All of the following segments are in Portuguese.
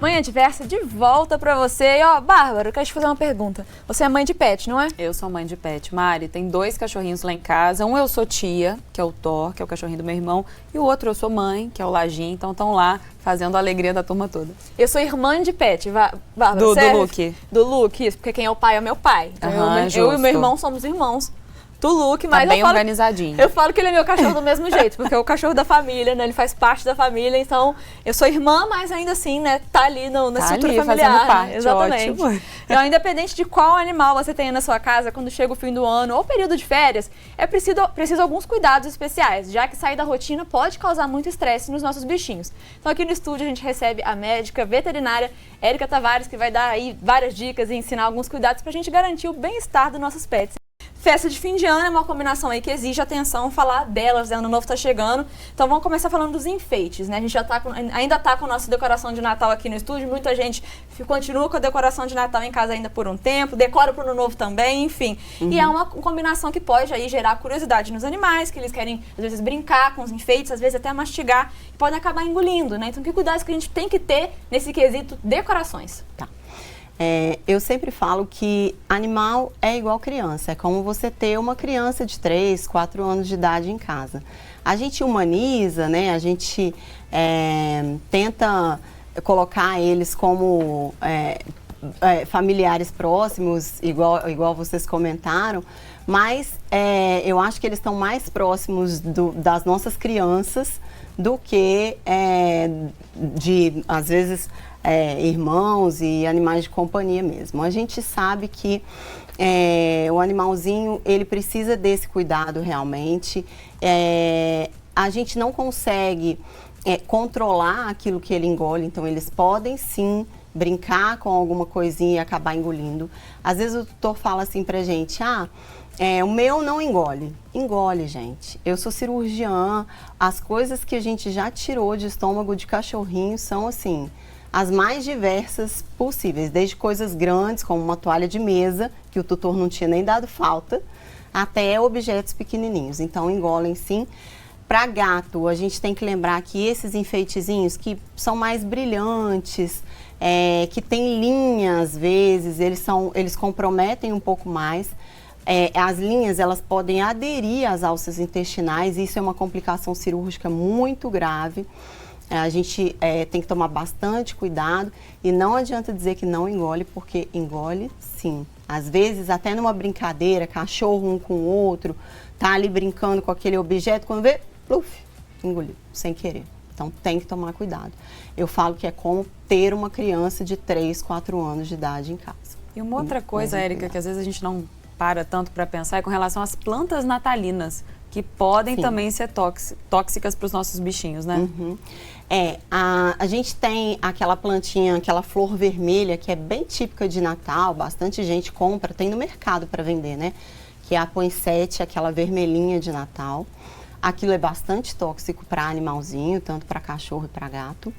Manhã Diversa de volta pra você. E, ó, Bárbara, eu quero te fazer uma pergunta. Você é mãe de pet, não é? Eu sou mãe de pet. Mari, tem 2 cachorrinhos lá em casa. Um eu sou tia, que é o Thor, que é o cachorrinho do meu irmão. E o outro eu sou mãe, que é o Lajinho. Então estão lá fazendo a alegria da turma toda. Eu sou irmã de pet, Bárbara. Do Luke. Do Luke, isso, porque quem é o pai é meu pai. Então eu e meu irmão somos irmãos do Luke, mas tá bem organizadinho. Eu falo que ele é meu cachorro do mesmo jeito, porque é o cachorro da família, né? Ele faz parte da família, então eu sou irmã, mas ainda assim, né? Tá ali na estrutura familiar. Fazendo parte, né? Exatamente. Ótimo. Então, independente de qual animal você tenha na sua casa, quando chega o fim do ano ou período de férias, é preciso alguns cuidados especiais, já que sair da rotina pode causar muito estresse nos nossos bichinhos. Então, aqui no estúdio a gente recebe a médica veterinária Érica Tavares, que vai dar aí várias dicas e ensinar alguns cuidados pra gente garantir o bem-estar dos nossos pets. Festa de fim de ano é uma combinação aí que exige atenção, falar delas, né? Ano novo tá chegando. Então vamos começar falando dos enfeites, né? A gente já ainda tá com a nossa decoração de Natal aqui no estúdio. Muita gente continua com a decoração de Natal em casa ainda por um tempo, decora pro Ano Novo também, enfim. E é uma combinação que pode aí gerar curiosidade nos animais, que eles querem, às vezes, brincar com os enfeites, às vezes até mastigar, e podem acabar engolindo, né? Então que cuidados que a gente tem que ter nesse quesito decorações? Tá. Eu sempre falo que animal é igual criança, é como você ter uma criança de 3, 4 anos de idade em casa. A gente humaniza, né? A gente tenta colocar eles como familiares próximos, igual vocês comentaram, mas eu acho que eles estão mais próximos das nossas crianças do que às vezes, irmãos e animais de companhia mesmo. A gente sabe que o animalzinho, ele precisa desse cuidado realmente. A gente não consegue controlar aquilo que ele engole, então eles podem sim brincar com alguma coisinha e acabar engolindo. Às vezes o tutor fala assim pra gente, o meu não engole. Engole, gente. Eu sou cirurgiã, as coisas que a gente já tirou de estômago de cachorrinho são assim, as mais diversas possíveis, desde coisas grandes, como uma toalha de mesa, que o tutor não tinha nem dado falta, até objetos pequenininhos. Então, engolem sim. Para gato, a gente tem que lembrar que esses enfeitezinhos que são mais brilhantes, que tem linha às vezes, eles comprometem um pouco mais. As linhas, elas podem aderir às alças intestinais, e isso é uma complicação cirúrgica muito grave. A gente tem que tomar bastante cuidado e não adianta dizer que não engole, porque engole sim. Às vezes, até numa brincadeira, cachorro um com o outro, tá ali brincando com aquele objeto, quando vê, pluf, engoliu, sem querer. Então, tem que tomar cuidado. Eu falo que é como ter uma criança de 3, 4 anos de idade em casa. E uma outra coisa, Érica, que às vezes a gente não para tanto para pensar, é com relação às plantas natalinas, que podem também ser tóxicas para os nossos bichinhos, né? Uhum. A gente tem aquela plantinha, aquela flor vermelha, que é bem típica de Natal, bastante gente compra, tem no mercado para vender, né? Que é a poinsettia, aquela vermelhinha de Natal. Aquilo é bastante tóxico para animalzinho, tanto para cachorro e para gato.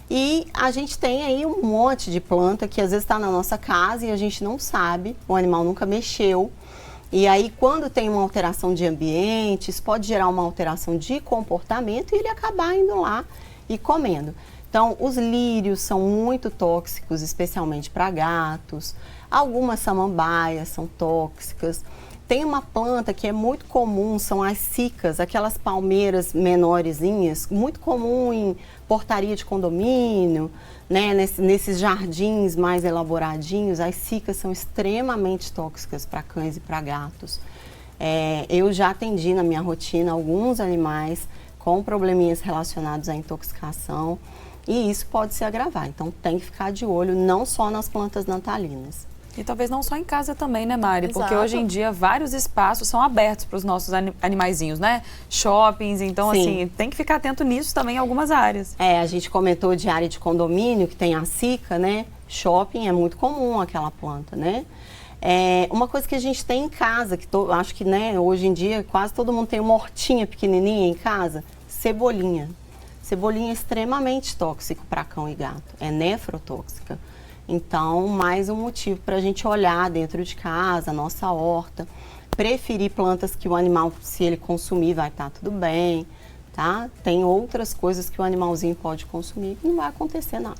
E a gente tem aí um monte de planta que às vezes está na nossa casa e a gente não sabe, o animal nunca mexeu. E aí, quando tem uma alteração de ambiente, isso pode gerar uma alteração de comportamento e ele acabar indo lá e comendo. Então, os lírios são muito tóxicos, especialmente para gatos. Algumas samambaias são tóxicas. Tem uma planta que é muito comum, são as cicas, aquelas palmeiras menorzinhas, muito comum em portaria de condomínio, né? Nesses jardins mais elaboradinhos, as cicas são extremamente tóxicas para cães e para gatos. Eu já atendi na minha rotina alguns animais com probleminhas relacionados à intoxicação e isso pode se agravar. Então tem que ficar de olho não só nas plantas natalinas. E talvez não só em casa também, né, Mari? Exato. Porque hoje em dia vários espaços são abertos para os nossos animaizinhos, né? Shoppings, então Sim. assim, tem que ficar atento nisso também em algumas áreas. A gente comentou de área de condomínio, que tem a cica, né? Shopping é muito comum aquela planta, né? Uma coisa que a gente tem em casa, que acho que, né, hoje em dia quase todo mundo tem uma hortinha pequenininha em casa, cebolinha. Cebolinha é extremamente tóxico para cão e gato, é nefrotóxica. Então, mais um motivo para a gente olhar dentro de casa, a nossa horta, preferir plantas que o animal, se ele consumir, vai estar tudo bem, tá? Tem outras coisas que o animalzinho pode consumir que não vai acontecer nada.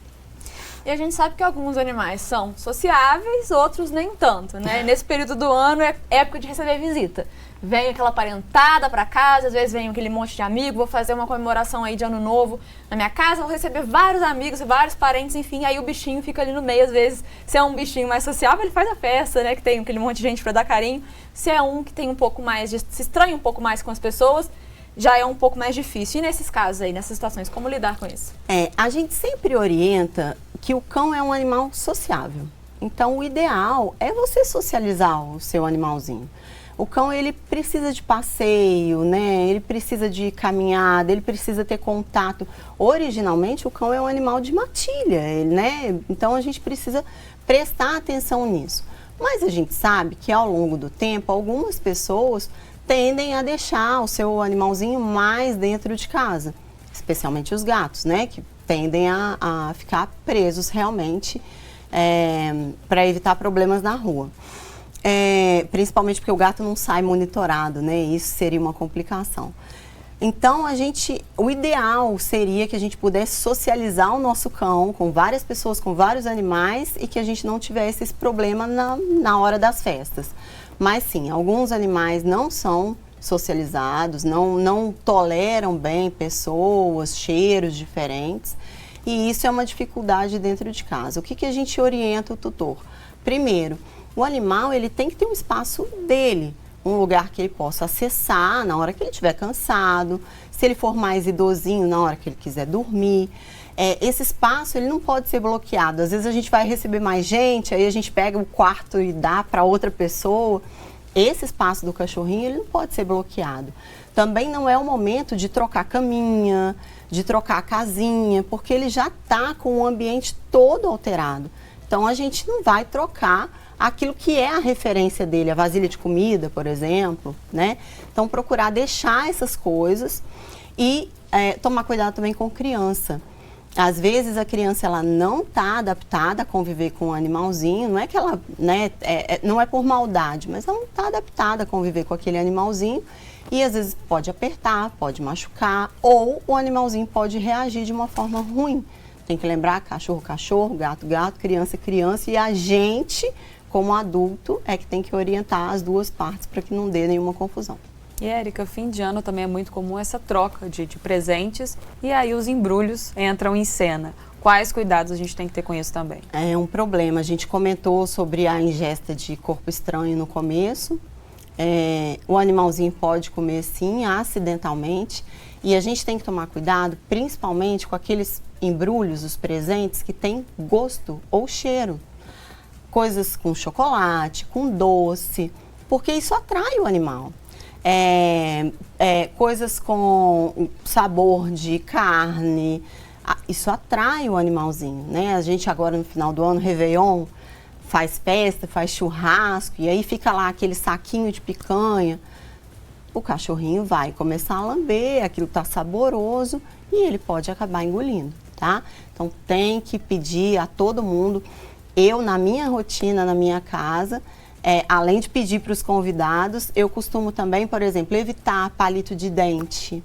E a gente sabe que alguns animais são sociáveis, outros nem tanto, né? Nesse período do ano é época de receber visita. Vem aquela parentada para casa, às vezes vem aquele monte de amigo, vou fazer uma comemoração aí de ano novo na minha casa, vou receber vários amigos, vários parentes, enfim, aí o bichinho fica ali no meio, às vezes, se é um bichinho mais sociável, ele faz a festa, né, que tem aquele monte de gente para dar carinho. Se é um que tem um pouco mais, se estranha um pouco mais com as pessoas, já é um pouco mais difícil. E nesses casos aí, nessas situações, como lidar com isso? A gente sempre orienta que o cão é um animal sociável. Então, o ideal é você socializar o seu animalzinho. O cão, ele precisa de passeio, né? Ele precisa de caminhada, ele precisa ter contato. Originalmente, o cão é um animal de matilha, né? Então, a gente precisa prestar atenção nisso. Mas a gente sabe que, ao longo do tempo, algumas pessoas tendem a deixar o seu animalzinho mais dentro de casa. Especialmente os gatos, né? Que tendem a ficar presos realmente para evitar problemas na rua. Principalmente porque o gato não sai monitorado, né? Isso seria uma complicação. Então, o ideal seria que a gente pudesse socializar o nosso cão com várias pessoas, com vários animais e que a gente não tivesse esse problema na hora das festas. Mas sim, alguns animais não são socializados, não toleram bem pessoas, cheiros diferentes e isso é uma dificuldade dentro de casa. O que a gente orienta o tutor? Primeiro, o animal ele tem que ter um espaço dele, um lugar que ele possa acessar na hora que ele estiver cansado, se ele for mais idosinho, na hora que ele quiser dormir. Esse espaço ele não pode ser bloqueado. Às vezes a gente vai receber mais gente, aí a gente pega o quarto e dá para outra pessoa. Esse espaço do cachorrinho ele não pode ser bloqueado. Também não é o momento de trocar caminha, de trocar a casinha, porque ele já está com o ambiente todo alterado. Então a gente não vai trocar aquilo que é a referência dele, a vasilha de comida, por exemplo, né? Então procurar deixar essas coisas e tomar cuidado também com criança. Às vezes a criança ela não está adaptada a conviver com o animalzinho, não é que ela, né, não é por maldade, mas ela não está adaptada a conviver com aquele animalzinho e às vezes pode apertar, pode machucar ou o animalzinho pode reagir de uma forma ruim. Tem que lembrar cachorro, cachorro, gato, gato, criança, criança e a gente, como adulto, é que tem que orientar as duas partes para que não dê nenhuma confusão. E, Érica, fim de ano também é muito comum essa troca de presentes e aí os embrulhos entram em cena. Quais cuidados a gente tem que ter com isso também? É um problema. A gente comentou sobre a ingesta de corpo estranho no começo. O animalzinho pode comer sim, acidentalmente. E a gente tem que tomar cuidado, principalmente com aqueles embrulhos, os presentes que têm gosto ou cheiro. Coisas com chocolate, com doce, porque isso atrai o animal. Coisas com sabor de carne, isso atrai o animalzinho, né? A gente agora no final do ano, Réveillon, faz festa, faz churrasco e aí fica lá aquele saquinho de picanha. O cachorrinho vai começar a lamber, aquilo tá saboroso e ele pode acabar engolindo, tá? Então tem que pedir a todo mundo, eu na minha rotina, na minha casa, além de pedir para os convidados, eu costumo também, por exemplo, evitar palito de dente.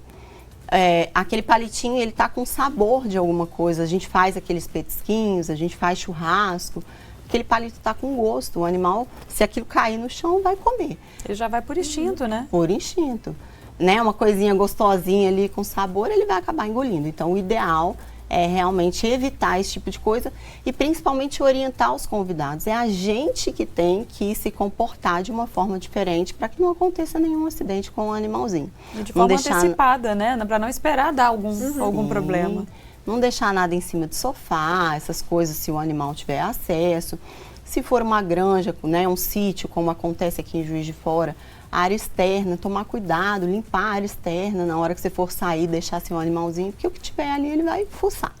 Aquele palitinho, ele tá com sabor de alguma coisa. A gente faz aqueles petisquinhos, a gente faz churrasco. Aquele palito tá com gosto. O animal, se aquilo cair no chão, vai comer. Ele já vai por instinto, né? Por instinto. Né? Uma coisinha gostosinha ali com sabor, ele vai acabar engolindo. Então, o ideal é realmente evitar esse tipo de coisa e principalmente orientar os convidados. É a gente que tem que se comportar de uma forma diferente para que não aconteça nenhum acidente com o animalzinho. E de forma antecipada, né? Para não esperar dar algum problema. Não deixar nada em cima do sofá, essas coisas se o animal tiver acesso. Se for uma granja, né, um sítio, como acontece aqui em Juiz de Fora, a área externa, tomar cuidado, limpar a área externa na hora que você for sair, deixar seu animalzinho, porque o que tiver ali ele vai fuçar.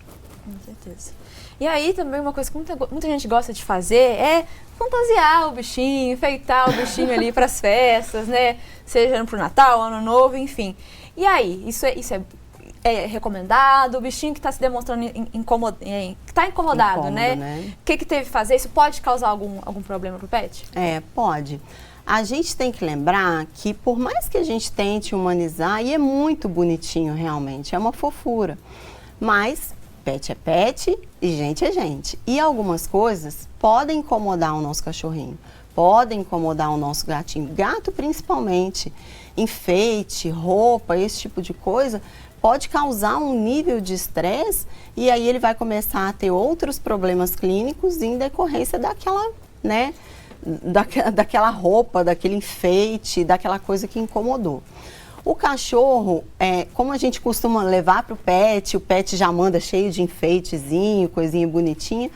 Com certeza. E aí também uma coisa que muita gente gosta de fazer é fantasiar o bichinho, enfeitar o bichinho ali para as festas, né? Seja pro Natal, Ano Novo, enfim. E aí, isso é recomendado? O bichinho que está se demonstrando que está incomodado, né? O que teve que fazer? Isso pode causar algum problema pro pet? Pode. A gente tem que lembrar que por mais que a gente tente humanizar, e é muito bonitinho realmente, é uma fofura, mas Pet é pet e gente é gente. E algumas coisas podem incomodar o nosso cachorrinho, podem incomodar o nosso gatinho, gato principalmente. Enfeite, roupa, esse tipo de coisa pode causar um nível de estresse e aí ele vai começar a ter outros problemas clínicos em decorrência daquela, né, daquela roupa, daquele enfeite, daquela coisa que incomodou. O cachorro, como a gente costuma levar para o pet já manda cheio de enfeitezinho, coisinha bonitinha,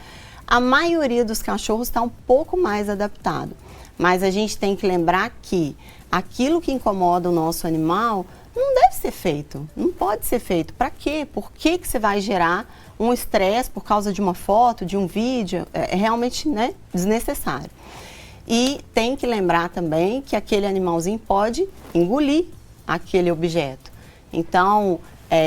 a maioria dos cachorros está um pouco mais adaptado. Mas a gente tem que lembrar que aquilo que incomoda o nosso animal não deve ser feito, não pode ser feito. Para quê? Por que você vai gerar um estresse por causa de uma foto, de um vídeo? É realmente, né, desnecessário. E tem que lembrar também que aquele animalzinho pode engolir aquele objeto. Então,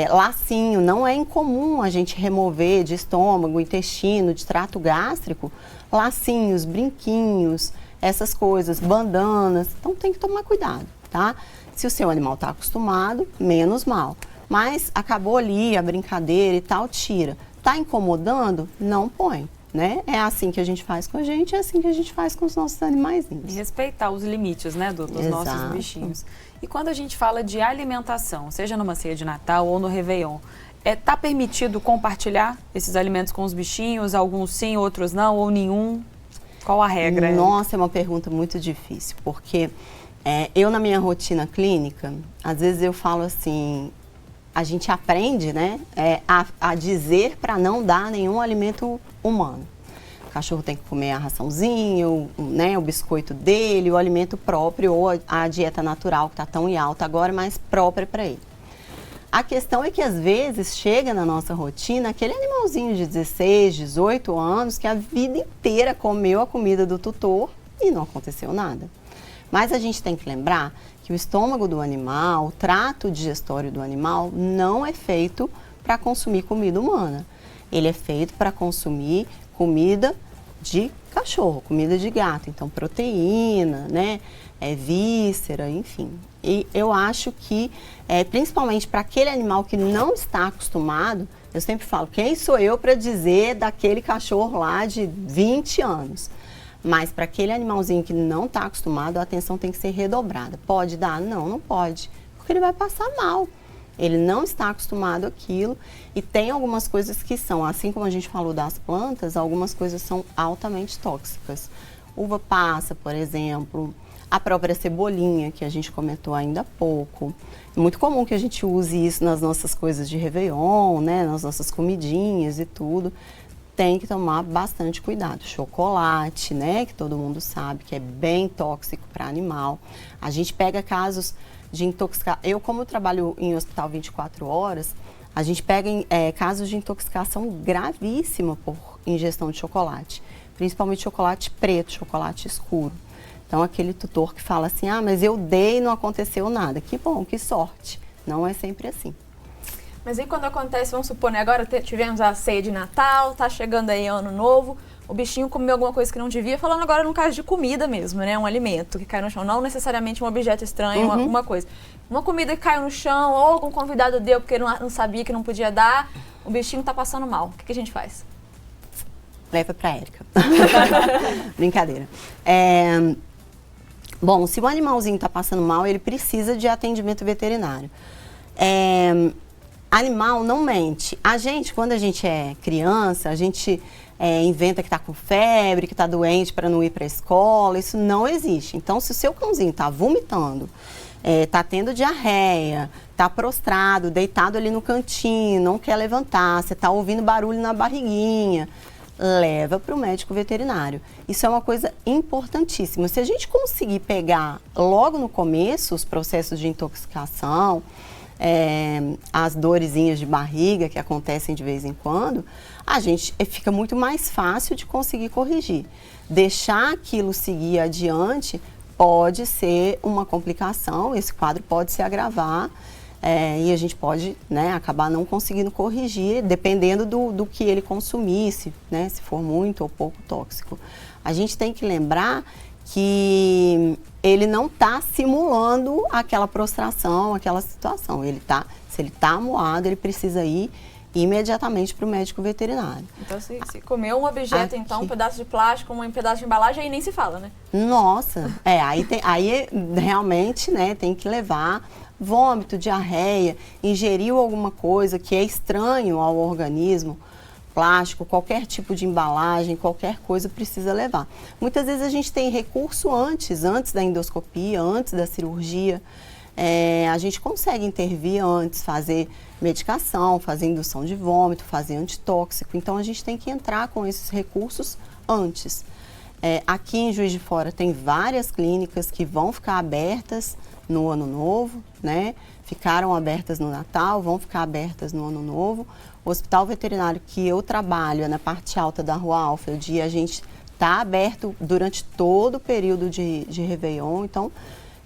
lacinho, não é incomum a gente remover de estômago, intestino, de trato gástrico, lacinhos, brinquinhos, essas coisas, bandanas. Então, tem que tomar cuidado, tá? Se o seu animal está acostumado, menos mal. Mas acabou ali a brincadeira e tal, tira. Tá incomodando? Não põe. Né? É assim que a gente faz com a gente, é assim que a gente faz com os nossos animaizinhos. E respeitar os limites, né, dos nossos bichinhos. E quando a gente fala de alimentação, seja numa ceia de Natal ou no Réveillon, tá permitido compartilhar esses alimentos com os bichinhos? Alguns sim, outros não, ou nenhum? Qual a regra? Nossa, é uma pergunta muito difícil, porque eu na minha rotina clínica, às vezes eu falo assim, a gente aprende, né, a dizer para não dar nenhum alimento humano. O cachorro tem que comer a raçãozinha, né, o biscoito dele, o alimento próprio ou a dieta natural que está tão em alta agora, mas própria para ele. A questão é que às vezes chega na nossa rotina aquele animalzinho de 16, 18 anos que a vida inteira comeu a comida do tutor e não aconteceu nada. Mas a gente tem que lembrar que o estômago do animal, o trato digestório do animal não é feito para consumir comida humana. Ele é feito para consumir comida de cachorro, comida de gato. Então, proteína, né, víscera, enfim. E eu acho que, principalmente para aquele animal que não está acostumado, eu sempre falo, quem sou eu para dizer daquele cachorro lá de 20 anos? Mas para aquele animalzinho que não está acostumado, a atenção tem que ser redobrada. Pode dar? Não, não pode, porque ele vai passar mal. Ele não está acostumado àquilo e tem algumas coisas que são, assim como a gente falou das plantas, algumas coisas são altamente tóxicas. Uva passa, por exemplo, a própria cebolinha, que a gente comentou ainda há pouco. É muito comum que a gente use isso nas nossas coisas de Réveillon, né, nas nossas comidinhas e tudo. Tem que tomar bastante cuidado. Chocolate, né, que todo mundo sabe que é bem tóxico para animal. A gente pega casos de intoxicação. Eu, como trabalho em hospital 24 horas, a gente pega casos de intoxicação gravíssima por ingestão de chocolate. Principalmente chocolate preto, chocolate escuro. Então, aquele tutor que fala assim, mas eu dei e não aconteceu nada. Que bom, que sorte. Não é sempre assim. Mas aí quando acontece, vamos supor, né, agora tivemos a ceia de Natal, tá chegando aí Ano Novo, o bichinho comeu alguma coisa que não devia, falando agora no caso de comida mesmo, né, um alimento que cai no chão, não necessariamente um objeto estranho, uma coisa. Uma comida que caiu no chão, ou algum convidado deu porque não sabia que não podia dar, o bichinho tá passando mal. O que a gente faz? Leva pra Érica. Brincadeira. Bom, se o animalzinho tá passando mal, ele precisa de atendimento veterinário. Animal não mente. A gente, quando a gente é criança, a gente inventa que está com febre, que está doente para não ir para a escola. Isso não existe. Então, se o seu cãozinho está vomitando, está tendo diarreia, está prostrado, deitado ali no cantinho, não quer levantar, você está ouvindo barulho na barriguinha, leva para o médico veterinário. Isso é uma coisa importantíssima. Se a gente conseguir pegar logo no começo os processos de intoxicação, as dorezinhas de barriga que acontecem de vez em quando, a gente fica muito mais fácil de conseguir corrigir. Deixar aquilo seguir adiante pode ser uma complicação, esse quadro pode se agravar e a gente pode, né, acabar não conseguindo corrigir, dependendo do que ele consumisse, né, se for muito ou pouco tóxico. A gente tem que lembrar que ele não está simulando aquela prostração, aquela situação. Se ele está amuado, ele precisa ir imediatamente para o médico veterinário. Então, se comer um objeto, então, um pedaço de plástico, um pedaço de embalagem, aí nem se fala, né? Nossa, aí realmente, né, tem que levar vômito, diarreia, ingeriu alguma coisa que é estranho ao organismo, plástico, qualquer tipo de embalagem, qualquer coisa precisa levar. Muitas vezes a gente tem recurso antes da endoscopia, antes da cirurgia. A gente consegue intervir antes, fazer medicação, fazer indução de vômito, fazer antitóxico. Então, a gente tem que entrar com esses recursos antes. Aqui em Juiz de Fora tem várias clínicas que vão ficar abertas no Ano Novo, né? Ficaram abertas no Natal, vão ficar abertas no Ano Novo. O hospital veterinário que eu trabalho é na parte alta da Rua Alfred e a gente está aberto durante todo o período de Réveillon. Então,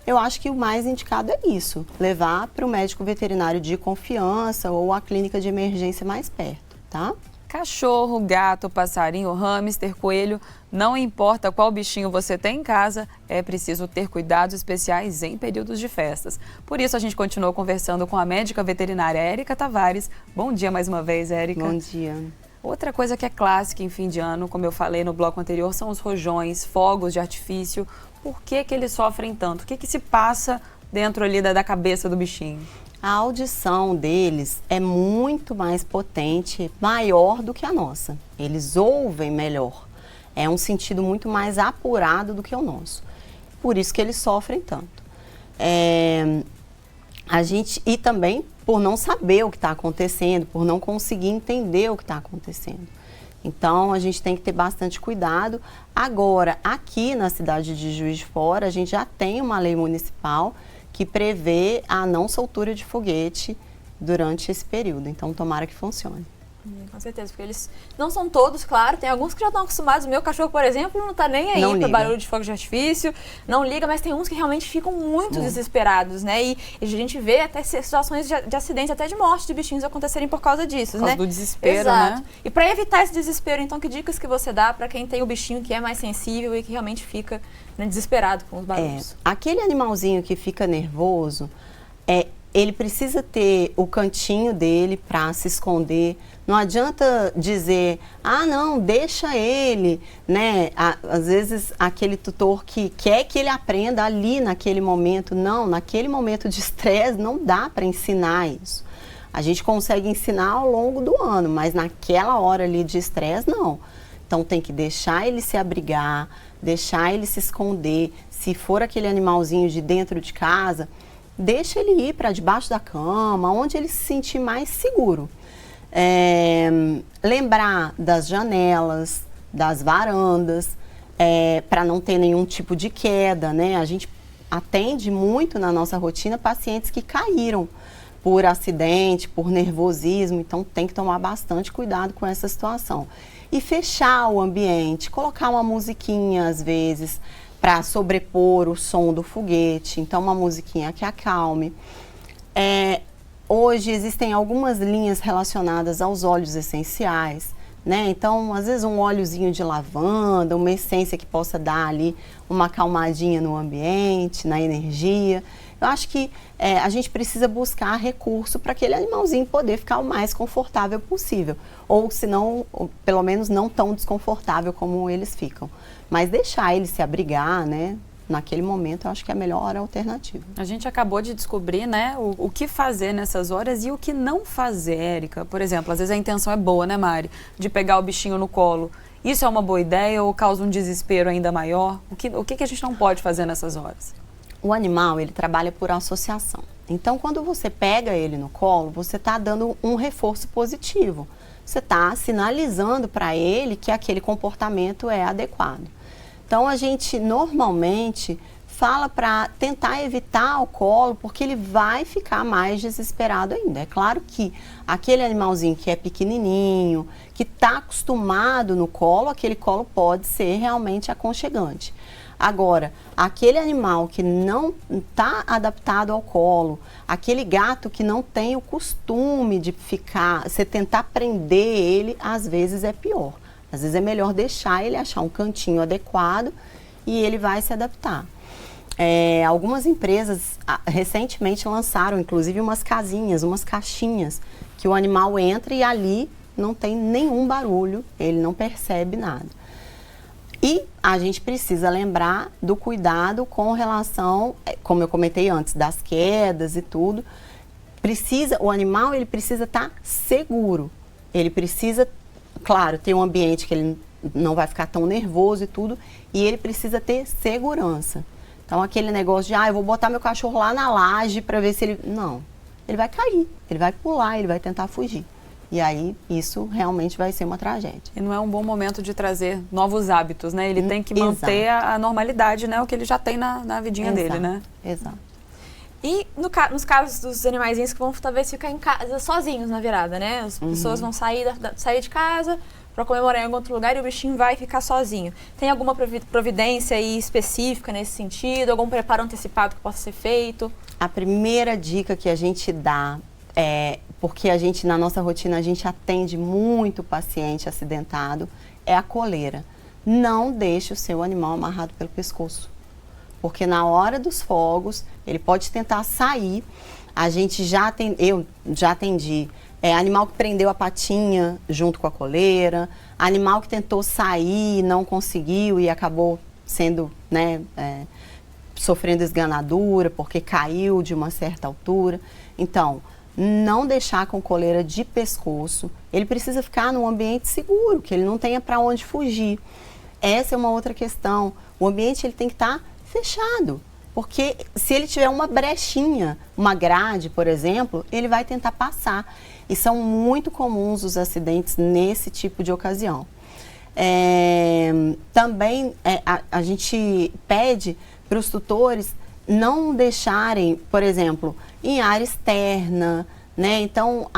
eu acho que o mais indicado é isso, levar para o médico veterinário de confiança ou a clínica de emergência mais perto, tá? Cachorro, gato, passarinho, hamster, coelho, não importa qual bichinho você tem em casa, é preciso ter cuidados especiais em períodos de festas. Por isso, a gente continuou conversando com a médica veterinária Érica Tavares. Bom dia mais uma vez, Érica. Bom dia. Outra coisa que é clássica em fim de ano, como eu falei no bloco anterior, são os rojões, fogos de artifício. Por que eles sofrem tanto? O que se passa dentro ali da cabeça do bichinho? A audição deles é muito mais potente, maior do que a nossa. Eles ouvem melhor. É um sentido muito mais apurado do que o nosso. Por isso que eles sofrem tanto. E também por não saber o que está acontecendo, por não conseguir entender o que está acontecendo. Então, a gente tem que ter bastante cuidado. Agora, aqui na cidade de Juiz de Fora, a gente já tem uma lei municipal que prevê a não soltura de foguete durante esse período. Então, tomara que funcione. Com certeza, porque eles não são todos, claro, tem alguns que já estão acostumados. O meu cachorro, por exemplo, não está nem aí para barulho de fogo de artifício, não liga, mas tem uns que realmente ficam muito desesperados, né? E a gente vê até situações de acidente, até de morte de bichinhos acontecerem por causa disso, por causa né? do desespero, exato. Né? E para evitar esse desespero, então, que dicas que você dá para quem tem o bichinho que é mais sensível e que realmente fica, né, desesperado com os barulhos? Aquele animalzinho que fica nervoso, ele precisa ter o cantinho dele para se esconder. Não adianta dizer, não, deixa ele, né? Às vezes aquele tutor que quer que ele aprenda ali naquele momento. Não, naquele momento de estresse não dá para ensinar isso. A gente consegue ensinar ao longo do ano, mas naquela hora ali de estresse, não. Então tem que deixar ele se abrigar, deixar ele se esconder. Se for aquele animalzinho de dentro de casa, deixa ele ir para debaixo da cama, onde ele se sentir mais seguro. Lembrar das janelas, das varandas, para não ter nenhum tipo de queda, né? A gente atende muito na nossa rotina pacientes que caíram por acidente, por nervosismo, então tem que tomar bastante cuidado com essa situação. E fechar o ambiente, colocar uma musiquinha às vezes, para sobrepor o som do foguete, então uma musiquinha que acalme. Hoje existem algumas linhas relacionadas aos óleos essenciais, né? Então, às vezes um óleozinho de lavanda, uma essência que possa dar ali uma acalmadinha no ambiente, na energia. Eu acho que a gente precisa buscar recurso para aquele animalzinho poder ficar o mais confortável possível. Ou se não, pelo menos não tão desconfortável como eles ficam. Mas deixar ele se abrigar, né? Naquele momento, eu acho que é a melhor alternativa. A gente acabou de descobrir, né, o que fazer nessas horas e o que não fazer, Érica. Por exemplo, às vezes a intenção é boa, né, Mari? De pegar o bichinho no colo. Isso é uma boa ideia ou causa um desespero ainda maior? O que a gente não pode fazer nessas horas? O animal, ele trabalha por associação. Então, quando você pega ele no colo, você está dando um reforço positivo. Você está sinalizando para ele que aquele comportamento é adequado. Então, a gente normalmente fala para tentar evitar o colo, porque ele vai ficar mais desesperado ainda. É claro que aquele animalzinho que é pequenininho, que está acostumado no colo, aquele colo pode ser realmente aconchegante. Agora, aquele animal que não está adaptado ao colo, aquele gato que não tem o costume de ficar, você tentar prender ele, às vezes é pior. Às vezes é melhor deixar ele achar um cantinho adequado e ele vai se adaptar. Algumas empresas recentemente lançaram, inclusive, umas casinhas, umas caixinhas, que o animal entra e ali não tem nenhum barulho, ele não percebe nada. E a gente precisa lembrar do cuidado com relação, como eu comentei antes, das quedas e tudo. O animal ele precisa estar seguro. Ele precisa, claro, ter um ambiente que ele não vai ficar tão nervoso e tudo, e ele precisa ter segurança. Então, aquele negócio de, eu vou botar meu cachorro lá na laje para ver se ele... Não, ele vai cair, ele vai pular, ele vai tentar fugir. E aí, isso realmente vai ser uma tragédia. E não é um bom momento de trazer novos hábitos, né? Ele tem que manter a normalidade, né? O que ele já tem na vidinha dele, né? Exato. E nos casos dos animaizinhos que vão talvez ficar em casa sozinhos na virada, né? As pessoas vão sair de casa para comemorar em algum outro lugar e o bichinho vai ficar sozinho. Tem alguma providência aí específica nesse sentido? Algum preparo antecipado que possa ser feito? A primeira dica que a gente dá porque na nossa rotina, a gente atende muito paciente acidentado, é a coleira. Não deixe o seu animal amarrado pelo pescoço. Porque na hora dos fogos, ele pode tentar sair. Eu já atendi animal que prendeu a patinha junto com a coleira, animal que tentou sair e não conseguiu e acabou sendo, sofrendo esganadura porque caiu de uma certa altura. Então, não deixar com coleira de pescoço. Ele precisa ficar num ambiente seguro, que ele não tenha para onde fugir. Essa é uma outra questão. O ambiente ele tem que estar fechado, porque se ele tiver uma brechinha, uma grade, por exemplo, ele vai tentar passar. E são muito comuns os acidentes nesse tipo de ocasião. Também a gente pede para os tutores não deixarem, por exemplo, em área externa, né? Então,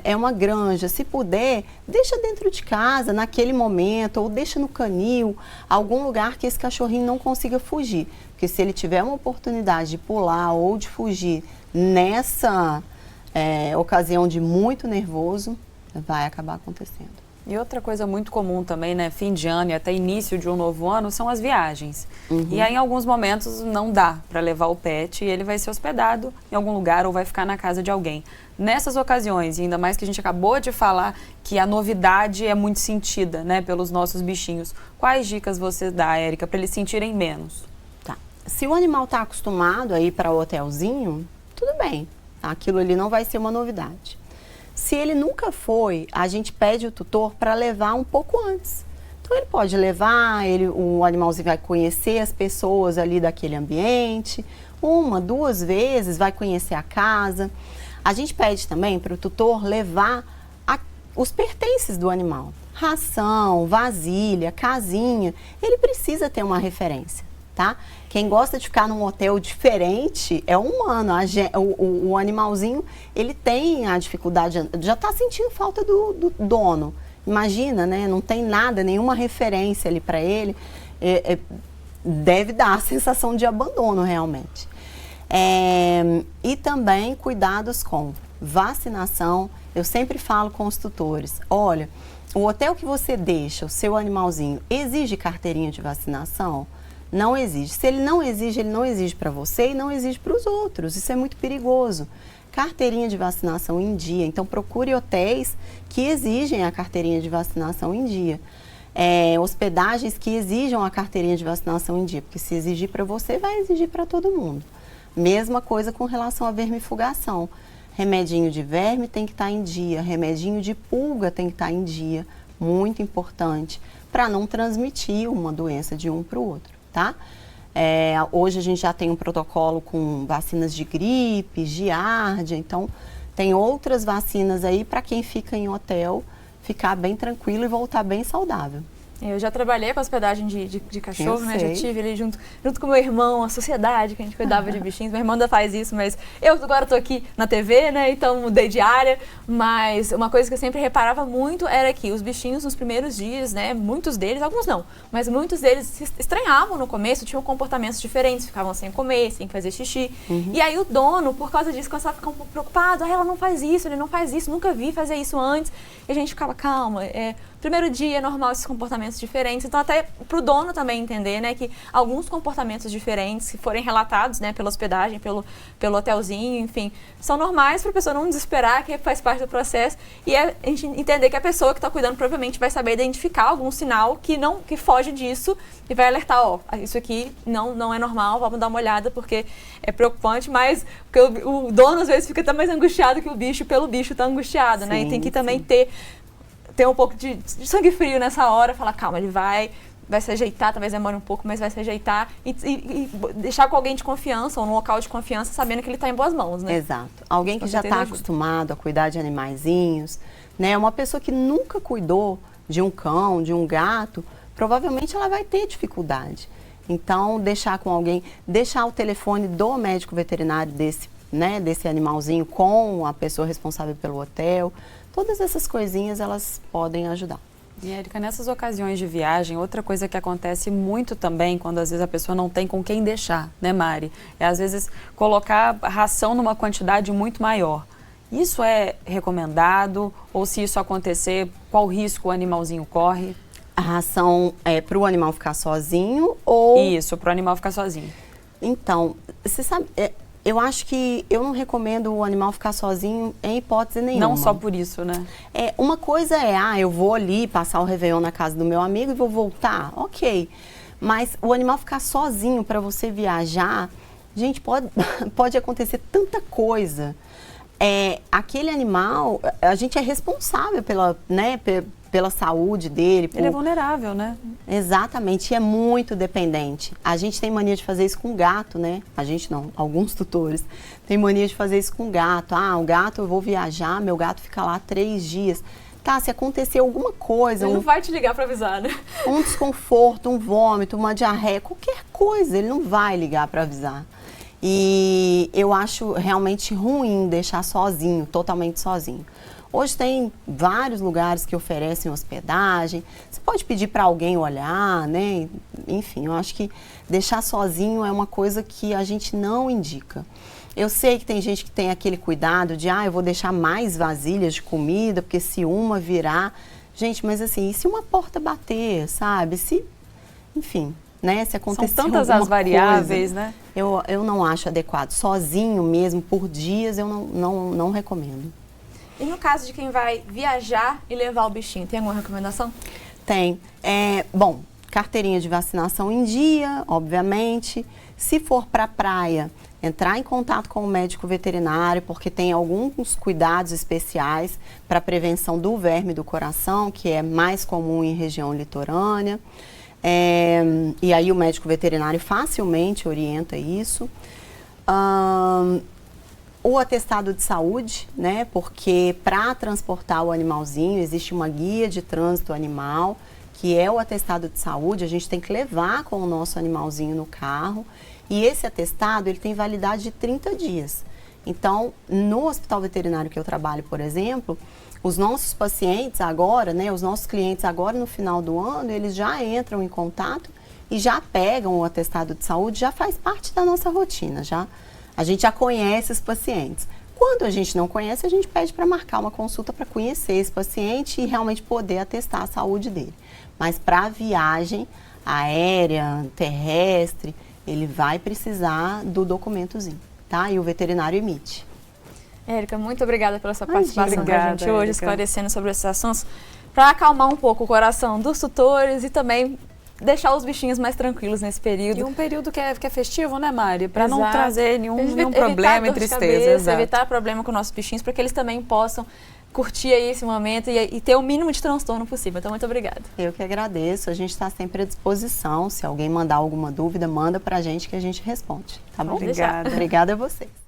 é uma granja, se puder, deixa dentro de casa naquele momento, ou deixa no canil, algum lugar que esse cachorrinho não consiga fugir. Porque se ele tiver uma oportunidade de pular ou de fugir nessa ocasião de muito nervoso, vai acabar acontecendo. E outra coisa muito comum também, né, fim de ano e até início de um novo ano, são as viagens. E aí, em alguns momentos, não dá para levar o pet e ele vai ser hospedado em algum lugar ou vai ficar na casa de alguém. Nessas ocasiões, e ainda mais que a gente acabou de falar que a novidade é muito sentida, né, pelos nossos bichinhos, quais dicas você dá, Érica, para eles sentirem menos? Tá. Se o animal está acostumado a ir para o hotelzinho, tudo bem. Aquilo ali não vai ser uma novidade. Se ele nunca foi, a gente pede o tutor para levar um pouco antes. Então, ele pode levar, o animalzinho vai conhecer as pessoas ali daquele ambiente, 1, 2 vezes, vai conhecer a casa. A gente pede também para o tutor levar os pertences do animal. Ração, vasilha, casinha. Ele precisa ter uma referência, tá? Quem gosta de ficar num hotel diferente é o humano. O animalzinho, ele tem a dificuldade, já está sentindo falta do dono. Imagina, né? Não tem nada, nenhuma referência ali para ele. Deve dar a sensação de abandono, realmente. E também cuidados com vacinação. Eu sempre falo com os tutores, olha, o hotel que você deixa o seu animalzinho exige carteirinha de vacinação? Não exige. Se ele não exige para você e não exige para os outros. Isso é muito perigoso. Carteirinha de vacinação em dia. Então, procure hotéis que exigem a carteirinha de vacinação em dia. Hospedagens que exijam a carteirinha de vacinação em dia. Porque se exigir para você, vai exigir para todo mundo. Mesma coisa com relação à vermifugação. Remedinho de verme tem que estar em dia. Remedinho de pulga tem que estar em dia. Muito importante. Para não transmitir uma doença de um para o outro. Tá? Hoje a gente já tem um protocolo com vacinas de gripe, giardia, então tem outras vacinas aí para quem fica em hotel ficar bem tranquilo e voltar bem saudável. Eu já trabalhei com hospedagem de cachorro, né? Já tive ali junto com meu irmão, a sociedade, que a gente cuidava de bichinhos. Meu irmão ainda faz isso, mas eu agora estou aqui na TV, né? Então mudei de área. Mas uma coisa que eu sempre reparava muito era que os bichinhos nos primeiros dias, né? Muitos deles, alguns não, mas muitos deles se estranhavam no começo, tinham comportamentos diferentes, ficavam sem comer, sem fazer xixi. E aí o dono, por causa disso, começava a ficar um pouco preocupado. Ela não faz isso, ele não faz isso, nunca vi fazer isso antes. E a gente ficava, calma, primeiro dia é normal esses comportamentos diferentes. Então, até para o dono também entender, né, que alguns comportamentos diferentes, se forem relatados, né, pela hospedagem, pelo hotelzinho, enfim, são normais para a pessoa não desesperar, que faz parte do processo, e a gente entender que a pessoa que está cuidando provavelmente vai saber identificar algum sinal que foge disso e vai alertar, ó, isso aqui não é normal, vamos dar uma olhada porque é preocupante, mas o dono às vezes fica até mais angustiado que o bicho, pelo bicho tá angustiado, né? E tem que também ter um pouco de sangue frio nessa hora, falar, calma, ele vai se ajeitar, talvez demore um pouco, mas vai se ajeitar e deixar com alguém de confiança ou num local de confiança, sabendo que ele está em boas mãos, né? Exato. Alguém que já está acostumado a cuidar de animaizinhos, né? Uma pessoa que nunca cuidou de um cão, de um gato, provavelmente ela vai ter dificuldade. Então, deixar com alguém, deixar o telefone do médico veterinário desse animalzinho com a pessoa responsável pelo hotel, todas essas coisinhas elas podem ajudar. E, Érica, nessas ocasiões de viagem, outra coisa que acontece muito também, quando às vezes a pessoa não tem com quem deixar, né, Mari? É às vezes colocar ração numa quantidade muito maior. Isso é recomendado? Ou se isso acontecer, qual risco o animalzinho corre? A ração é para o animal ficar sozinho ou... Isso, para o animal ficar sozinho. Então, você sabe... Eu acho que eu não recomendo o animal ficar sozinho em hipótese nenhuma. Não só por isso, né? Uma coisa é, eu vou ali passar o Réveillon na casa do meu amigo e vou voltar, ok. Mas o animal ficar sozinho para você viajar, gente, pode acontecer tanta coisa. Aquele animal, a gente é responsável pela saúde dele. Ele é vulnerável, né? Exatamente, e é muito dependente. A gente tem mania de fazer isso com gato, né? A gente não, alguns tutores têm mania de fazer isso com gato. O gato, eu vou viajar, meu gato fica lá 3 dias. Tá, se acontecer alguma coisa... Ele não vai te ligar para avisar, né? Um desconforto, um vômito, uma diarreia, qualquer coisa, ele não vai ligar para avisar. E eu acho realmente ruim deixar sozinho, totalmente sozinho. Hoje tem vários lugares que oferecem hospedagem, você pode pedir para alguém olhar, né? Enfim, eu acho que deixar sozinho é uma coisa que a gente não indica. Eu sei que tem gente que tem aquele cuidado de, eu vou deixar mais vasilhas de comida, porque se uma virar... Gente, mas assim, e se uma porta bater, sabe? Enfim, né? Se acontecer São tantas as variáveis, coisa, né? Eu não acho adequado. Sozinho mesmo, por dias, eu não recomendo. E no caso de quem vai viajar e levar o bichinho, tem alguma recomendação? Tem. Bom, carteirinha de vacinação em dia, obviamente. Se for para a praia, entrar em contato com o médico veterinário, porque tem alguns cuidados especiais para prevenção do verme do coração, que é mais comum em região litorânea. E aí o médico veterinário facilmente orienta isso. O atestado de saúde, né? Porque para transportar o animalzinho existe uma guia de trânsito animal, que é o atestado de saúde. A gente tem que levar com o nosso animalzinho no carro. E esse atestado, ele tem validade de 30 dias. Então, no hospital veterinário que eu trabalho, por exemplo, os nossos pacientes agora, né? Os nossos clientes agora no final do ano, eles já entram em contato e já pegam o atestado de saúde, já faz parte da nossa rotina, a gente já conhece os pacientes. Quando a gente não conhece, a gente pede para marcar uma consulta para conhecer esse paciente e realmente poder atestar a saúde dele. Mas para viagem aérea, terrestre, ele vai precisar do documentozinho, tá? E o veterinário emite. Érica, muito obrigada pela sua participação com a gente hoje, Érica, esclarecendo sobre esses assuntos, para acalmar um pouco o coração dos tutores e também deixar os bichinhos mais tranquilos nesse período. E um período que é festivo, né, Mari? Para não Exato. Trazer nenhum problema e tristeza. Exato. Evitar problema com nossos bichinhos, para que eles também possam curtir aí esse momento e ter o mínimo de transtorno possível. Então, muito obrigada. Eu que agradeço. A gente está sempre à disposição. Se alguém mandar alguma dúvida, manda para a gente que a gente responde. Tá bom? Obrigada. Obrigada a vocês.